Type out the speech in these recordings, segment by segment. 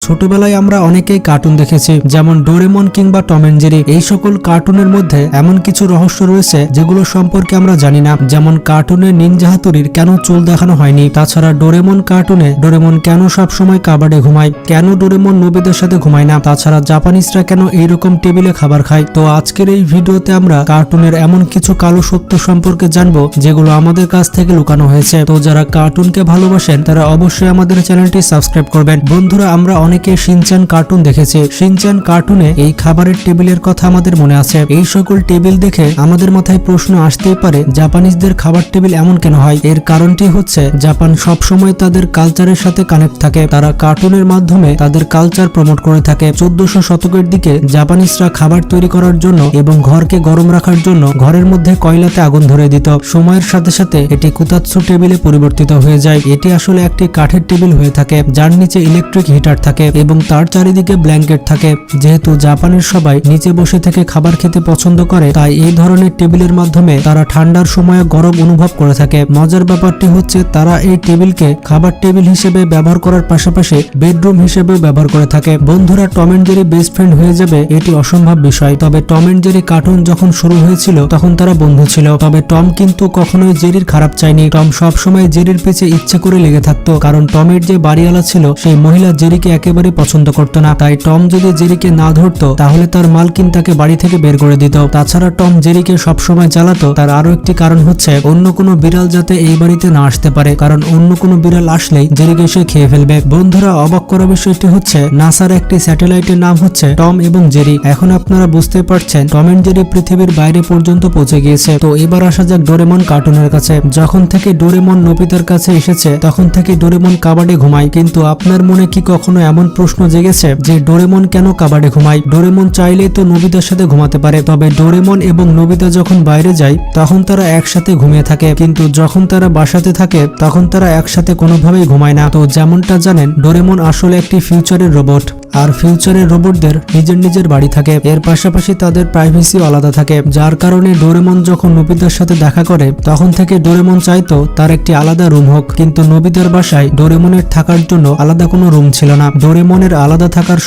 ছোটবেলায় আমরা অনেকেই কার্টুন দেখেছি, যেমন ডোরেমন কিংবা টম এন্ড জেরি। এই সকল কার্টুনের মধ্যে এমন কিছু রহস্য রয়েছে যেগুলো সম্পর্কে আমরা জানি না, যেমন কার্টুনে নিনজা হাতুড়ির কেন চুল দেখানো হয়নি। তাছাড়া ডোরেমন কার্টুনে ডোরেমন কেন সবসময় কাবাডে ঘুমায়, কেন ডোরেমন নবীদের সাথে ঘুমায় না, তাছাড়া জাপানিজরা কেন এইরকম টেবিলে খাবার খায়। তো আজকের এই ভিডিওতে আমরা কার্টুনের এমন কিছু কালো সত্য সম্পর্কে জানবো যেগুলো আমাদের কাছ থেকে লুকানো হয়েছে। তো যারা কার্টুনকে ভালোবাসেন তারা অবশ্যই আমাদের চ্যানেলটি সাবস্ক্রাইব করবেন। বন্ধুরা, আমরা অনেকে শিনচ্যান কার্টুন দেখেছি। শিনচ্যান কার্টুনে এই খাবারের টেবিলের কথা আমাদের মনে আছে। এই সকল টেবিল দেখে আমাদের মাথায় প্রশ্ন আসতেই পারে, জাপানিজদের খাবার টেবিল এমন কেন হয়? এর কারণটি হচ্ছে জাপান সবসময় তাদের কালচারের সাথে কানেক্ট থাকে। তারা কার্টুনের মাধ্যমে তাদের কালচার প্রমোট করে থাকে। 1400 শতকের দিকে জাপানিজরা খাবার তৈরি করার জন্য এবং ঘরকে গরম রাখার জন্য ঘরের মধ্যে কয়লাতে আগুন ধরে দিত। সময়ের সাথে সাথে এটি কুতাৎসু টেবিলে পরিবর্তিত হয়ে যায়। এটি আসলে একটি কাঠের টেবিল হয়ে থাকে, যার নিচে ইলেকট্রিক হিটার থাকে এবং তার চারিদিকে ব্ল্যাঙ্কেট থাকে। যেহেতু জাপানের সবাই নিচে বসে থেকে খাবার খেতে পছন্দ করে, তাই এই ধরনের টেবিলের মাধ্যমে তারা ঠান্ডার সময় গরম অনুভব করে থাকে। মজার ব্যাপারটি হচ্ছে তারা এই টেবিলকে খাবার টেবিল হিসেবে ব্যবহার করার পাশাপাশি বেডরুম হিসেবেও ব্যবহার করে থাকে। বন্ধুরা, Tom and Jerry best friend হয়ে যাবে এটি অসম্ভব বিষয়। তবে টম এন্ড জেরি কার্টুন যখন শুরু হয়েছিল তখন তারা বন্ধু ছিল। তবে টম কিন্তু কখনোই জেরির খারাপ চায়নি। টম সবসময় জেরির পিছে ইচ্ছে করে লেগে থাকতো, কারণ টমের যে বাড়িওয়ালা ছিল সেই মহিলা জেরিকে একেবারে পছন্দ করত না। তাই টম যদি জেরিকে না ধরতো তাহলে তার মালকিন তাকে বাড়ি থেকে বের করে দিত। তাছাড়া টম জেরিকে সবসময় জ্বালাতো। তার আরো একটি কারণ হচ্ছে অন্য কোনো বিড়াল যাতে এই বাড়িতে না আসতে পারে, কারণ অন্য কোনো বিড়াল আসলেই জেরিকে সে খেয়ে ফেলবে। বন্ধুরা, অবাক করা বিষয়টি হচ্ছে নাসার একটি স্যাটেলাইটের নাম হচ্ছে টম এবং জেরি। এখন আপনারা বুঝতে পারছেন টম এন্ড জেরি পৃথিবীর বাইরে পর্যন্ত পৌঁছে গিয়েছে। তো এবার আসা যাক ডোরেমন কার্টুনের কাছে। যখন থেকে ডোরেমন নোবিতার কাছে এসেছে তখন থেকে ডোরেমন কাবাডে ঘুমায়। কিন্তু আপনার মনে কি কখনো এমন প্রশ্ন জেগেছে যে ডোরেমন কেন কাবাডে ঘুমায়? ডোরেমন চাইলেই তো নোবিতার সাথে ঘুমাতে পারে। তবে ডোরেমন এবং নোবিতা যখন বাইরে যায় তখন তারা একসাথে ঘুমিয়ে থাকে, কিন্তু যখন তারা বাসাতে থাকে তখন তারা একসাথে কোনোভাবেই ঘুমায় না। তো যেমনটা জানেন, ডোরেমন আসলে একটি ফিউচারের রোবট, আর ফিউচারের রোবটদের নিজের নিজের বাড়ি থাকে। এর পাশাপাশি তাদের প্রাইভেসিও আলাদা থাকে, যার কারণে ডোরেমন যখন নোবিতার সাথে দেখা করে তখন থেকে ডোরেমন চাইতো তার একটি আলাদা রুম হোক, কিন্তু নোবিতার বাসায় ডোরেমনের থাকার জন্য আলাদা কোনো রুম ছিল না। ডোরেমনের আলাদা থাকার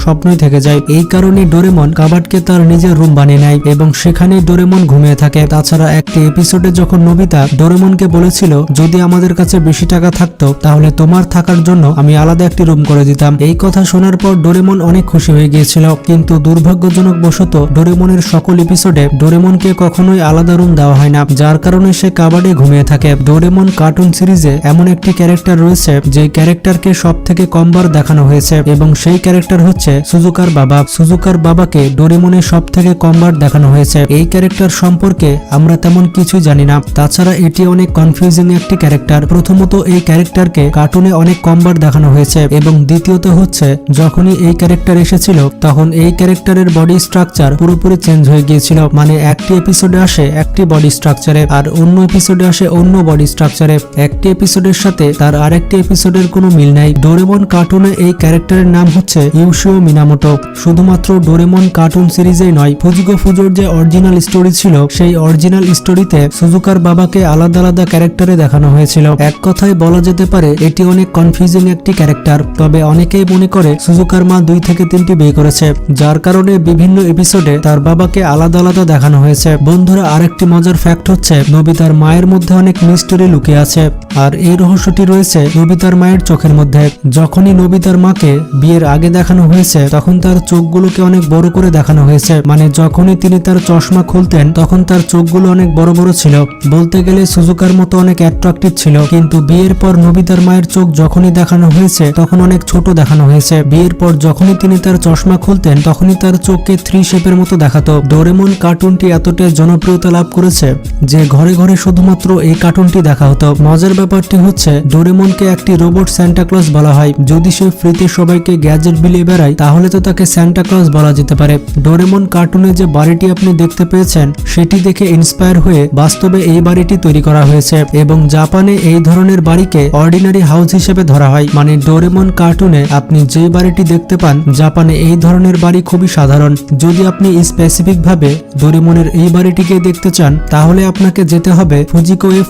স্বপ্নই থেকে যায়। এই কারণে ডোরেমন কাবাডকে তার নিজের রুম বানিয়ে নেয় এবং সেখানেই ডোরেমন ঘুমিয়ে থাকে। তাছাড়া একটি এপিসোডে যখন নোবিতা ডোরেমনকে বলেছিল, যদি আমাদের কাছে বেশি টাকা থাকতো তাহলে তোমার থাকার জন্য আমি আলাদা একটি রুম করে দিতাম। এই কথা শোনার পর ডোরেমন অনেক খুশি হয়ে গিয়েছিল, কিন্তু দুর্ভাগ্যজনক বশত ডোরেমনের সকল এপিসোডে ডোরেমনকে কখনোই আলাদা রুম দেওয়া হয় না, যার কারণে সে কাবাডে ঘুমিয়ে থাকে। ডোরেমন কার্টুন সিরিজে এমন একটি ক্যারেক্টার রয়েছে যে ক্যারেক্টারকে সব থেকে কমবার দেখানো হয়েছে এবং সেই ক্যারেক্টার হচ্ছে সুজুকার বাবা। সুজুকার বাবাকে ডোরেমনের সব থেকে কমবার দেখানো হয়েছে। এই ক্যারেক্টার সম্পর্কে আমরা তেমন কিছুই জানি না। তাছাড়া এটি অনেক কনফিউজিং একটি ক্যারেক্টার। প্রথমত, এই ক্যারেক্টারকে কার্টুনে অনেক কমবার দেখানো হয়েছে এবং দ্বিতীয়ত হচ্ছে যখনই এই ক্যারেক্টার এসেছিল তখন এই ক্যারেক্টারের বডি স্ট্রাকচার পুরোপুরি চেঞ্জ হয়ে গিয়েছিল। মানে একটি এপিসোডে আসে একটি বডি স্ট্রাকচারে আর অন্য এপিসোডে আসে অন্য বডি স্ট্রাকচারে। একটি এপিসোডের সাথে তার আরেকটি এপিসোডের কোনো মিল নাই। ডোরেমন কার্টুনে এই ক্যারেক্টারের নাম হচ্ছে ইউশিও মিনামোটো। শুধুমাত্র ডোরেমন কার্টুন সিরিজেই নয়, ফুজিগো ফুজোর যে অরিজিনাল স্টোরি ছিল সেই অরিজিনাল স্টোরিতে সুজুকার বাবাকে আলাদা আলাদা ক্যারেক্টারে দেখানো হয়েছিল। এক কথায় বলা যেতে পারে এটি অনেক কনফিউজিং একটি ক্যারেক্টার। তবে অনেকেই মনে করে সুজুকার মা 2 থেকে 3টি বিয়ে করেছে, যার কারণে বিভিন্ন এপিসোডে তার বাবাকে আলাদা আলাদা দেখানো হয়েছে। বন্ধুরা, আরেকটি মজার ফ্যাক্ট হচ্ছে নোবিতার মায়ের মধ্যে অনেক মিস্টারি লুকিয়ে আছে, আর এই রহস্যটি রয়েছে নোবিতার মায়ের চোখের মধ্যে। যখনই নোবিতার মাকে বিয়ের আগে দেখানো হয়েছে তখন তার চোখগুলোকে অনেক বড় করে দেখানো হয়েছে। মানে যখনই তিনি তার চশমা খুলতেন তখন তার চোখগুলো অনেক বড় বড় ছিল। বলতে গেলে সুজুকার মতো অনেক অ্যাট্রাকটিভ ছিল, কিন্তু বিয়ের পর নোবিতার মায়ের চোখ যখনই দেখানো হয়েছে তখন অনেক ছোট দেখানো হয়েছে। বিয়ের পর যখনই তিনি তার চশমা খুলতেন তখনই তার চোখকে 3 শেপের মতো দেখাতো। ডোরেমন কার্টুনটি এতটাই জনপ্রিয়তা লাভ করেছে যে ঘরে ঘরে শুধুমাত্র এই কার্টুনটি দেখা হতো। মজার ব্যাপারটি হচ্ছে ডোরেমনকে একটি রোবট সান্টা ক্লজ বলা হয়। যদি সে ফ্রিতে সবাইকে গ্যাজেট বিলিয়ে বেড়ায় তাহলে তো তাকে সান্টা ক্লজ বলা যেতে পারে। ডোরেমন কার্টুনে যে বাড়িটি আপনি দেখতে পেয়েছেন সেটি দেখে ইন্সপায়ার হয়ে বাস্তবে এই বাড়িটি তৈরি করা হয়েছে এবং জাপানে এই ধরনের বাড়িকে অর্ডিনারি হাউস হিসেবে ধরা হয়। মানে ডোরেমন কার্টুনে আপনি যে বাড়িটি দেখতে পান জাপানে এই ধরনের বাড়ি খুবই সাধারণ। যদি আপনি স্পেসিফিক ভাবে ডোরেমনের এই বাড়িটিকে দেখতে চান তাহলে আপনাকে যেতে হবে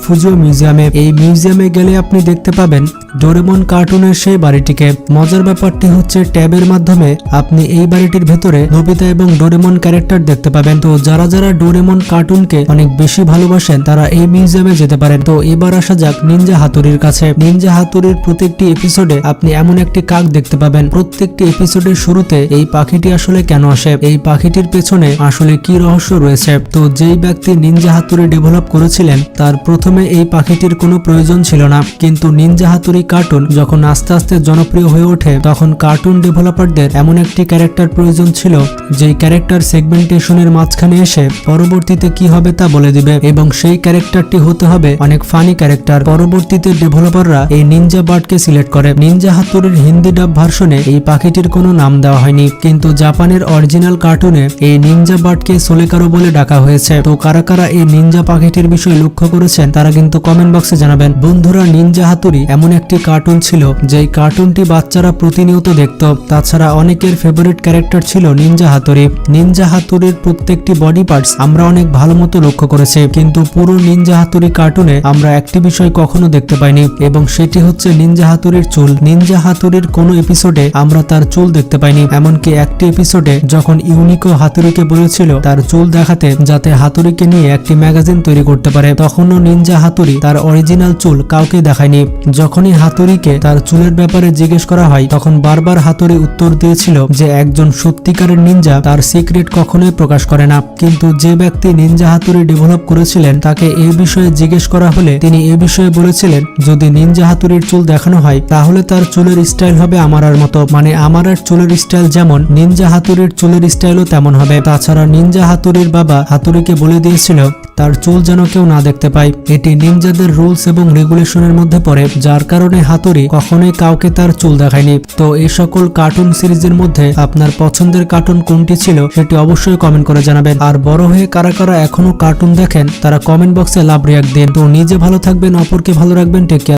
ফুজিও মিউজিয়ামে। এই মিউজিয়ামে গেলে আপনি দেখতে পাবেন ডোরেমন কার্টুনের সেই বাড়িটিকে। মজার ব্যাপারটি হচ্ছে ট্যাবের মাধ্যমে আপনি এই বাড়িটির ভেতরে নোবিতা এবং ডোরেমন ক্যারেক্টার দেখতে পাবেন। তো যারা যারা ডোরেমন কার্টুনকে অনেক বেশি ভালোবাসেন তারা এই মিউজিয়ামে যেতে পারেন। তো এবার আসা যাক নিনজা হাতুড়ির কাছে। নিনজা হাতুড়ির প্রত্যেকটি এপিসোডে আপনি এমন একটি কাক দেখতে পাবেন। প্রত্যেকটি এপিসোডের শুরুতে এই পাখিটি আসলে কেন আসে, এই পাখিটির পেছনে আসলে কি রহস্য রয়েছে। তো যেই ব্যক্তি নিনজা হাতুড়ি ডেভেলপ করেছিলেন তার প্রথমে এই পাখিটির কোনো প্রয়োজন ছিল না, কিন্তু নিনজা হাতুড়ি কার্টুন যখন আস্তে আস্তে জনপ্রিয় হয়ে ওঠে তখন কার্টুন ডেভেলপারদের এমন একটি ক্যারেক্টার প্রয়োজন ছিল যেই ক্যারেক্টার সেগমেন্টেশনের মাঝখানে এসে পরবর্তীতে কি হবে তা বলে দিবে, এবং সেই ক্যারেক্টারটি হতে হবে অনেক ফানি ক্যারেক্টার। পরবর্তীতে ডেভেলপাররা এই নিনজা বার্ডকে সিলেক্ট করে। নিনজা হাতুড়ির হিন্দি ডাব ভার্সনে এই পাখিটির কোনো নাম দেওয়া হয়নি, কিন্তু জাপানের অরিজিনাল কার্টুনে এই নিনজা বার্ডকে সোলেকারো বলে ডাকা হয়েছে। তো কারা কারা এই নিনজা পাখিটির বিষয়ে লক্ষ্য করেছেন তারা কিন্তু কমেন্ট বক্সে জানাবেন। বন্ধুরা, নিনজা হাতুড়ি এমন একটি কার্টুন ছিল যেই কার্টুনটি বাচ্চারা প্রতিনিয়ত দেখত। তাছাড়া অনেকের ফেভারিট ক্যারেক্টার ছিল নিনজা হাতুড়ি। নিনজা হাতুড়ির প্রত্যেকটি বডি পার্টস আমরা অনেক ভালো মতো লক্ষ্য করেছি, কিন্তু পুরো নিনজা হাতুড়ি কার্টুনে আমরা একটি বিষয় কখনো দেখতে পাইনি, এবং সেটি হচ্ছে নিনজা হাতুড়ির চুল। নিনজা হাতুড়ির কোনো এপিসোডে আমরা তার চুল দেখতে পাইনি। এমনকি একটি এপিসোডে যখন ইউনিকো হাতুড়িকে বলেছিল তার চুল দেখাতে যাতে হাতুড়িকে নিয়ে একটি ম্যাগাজিন তৈরি করতে পারে, তখনও নিনজা হাতুড়ি তার অরিজিনাল চুল কাউকে দেখায়নি। যখনই হাতুড়িকে তার চুলের ব্যাপারে জিজ্ঞেস করা হয় তখন বারবার হাতুড়ি উত্তর দিয়েছিল যে একজন সত্যিকারের নিনজা তার সিক্রেট কখনোই প্রকাশ করে না। কিন্তু যে ব্যক্তি নিনজা হাতুড়ি ডেভেলপ করেছিলেন তাকে এই বিষয়ে জিজ্ঞেস করা হলে তিনি এই বিষয়ে বলেছিলেন যদি নিনজা হাতুড়ির চুল দেখানো হয় তাহলে তার চুলের স্টাইল হবে আমারার মতো, মানে আমারার চুলের স্টাইল যেমন নিনজা হাতুড়ির চুলের স্টাইলও তেমন হবে। তাছাড়া নিনজা হাতুড়ির বাবা হাতুড়িকে বলে দিয়েছিল তার চুল যেন কেউ না দেখতে পায়। এটি নিনজাদের রুলস এবং রেগুলেশনের মধ্যে পড়ে, যার কারণে হাতুড়ি কখনোই কাউকে তার চুল দেখায়নি। তো এই সকল কার্টুন সিরিজের মধ্যে আপনার পছন্দের কার্টুন কোনটি ছিল সেটি অবশ্যই কমেন্ট করে জানাবেন। আর বড় হয়ে কারা কারা এখনো কার্টুন দেখেন তারা কমেন্ট বক্সে লাভ রিয়াক্ট দিন। তো নিজে ভালো থাকবেন, অপরকে ভালো রাখবেন। Take care.